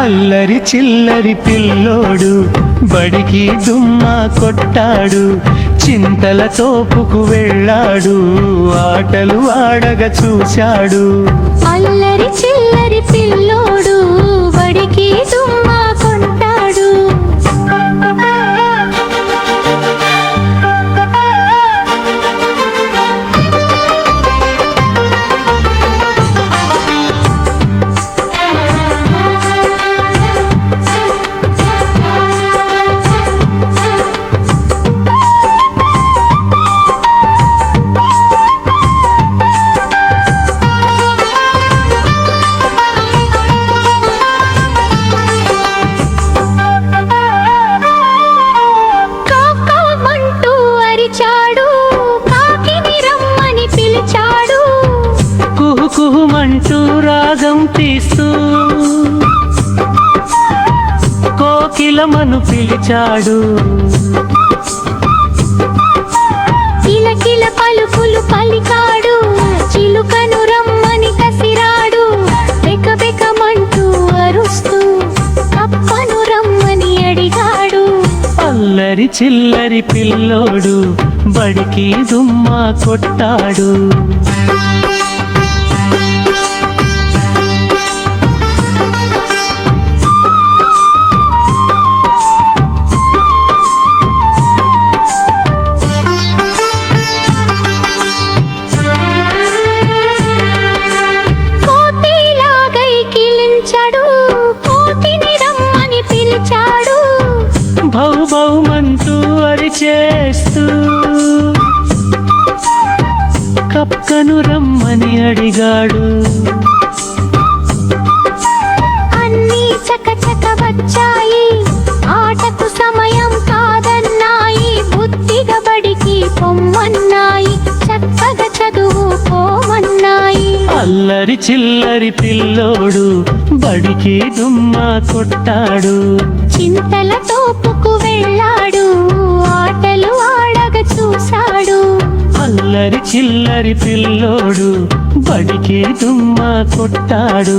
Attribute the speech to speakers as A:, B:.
A: అల్లరి చిల్లరి పిల్లోడు బడికి దుమ్మా కొట్టాడు, చింతల తోపుకు వెళ్ళాడు, ఆటలు ఆడగా చూశాడు.
B: అల్లరి చిల్లరి పిల్లోడు బడికి దుమ్మా కొట్టాడు.
A: కుహుకుహుమంటూ రాగం తీస్తూ కోకిలమను పిలిచాడు.
B: కిలకిల పలుకులు పలికాడు, చిలుకను రమ్మని కసిరాడు. బెకబెకమంటూ అరుస్తూ కప్పను రమ్మని అడిగాడు.
A: అల్లరి చిల్లరి పిల్లోడు బడికి దుమ్మా కొట్టాడు. భౌ భౌమంటూ అరిచేస్తూ కప్పను రమ్మని అడిగాడు.
B: అన్నీ చకచక వచ్చాయి, ఆటకు సమయం కాదన్నాయి. బుద్ధిగా బడికి పొమ్మన్నాయి, చక్కగా చదువుకోమన్నాయి.
A: అల్లరి చిల్లరి పిల్లోడు బడికి దుమ్మా కొట్టాడు.
B: చింతల తోపుకు వెళ్ళాడు, ఆటలు ఆడగా చూశాడు.
A: అల్లరి చిల్లరి పిల్లోడు బడికి దుమ్మా కొట్టాడు.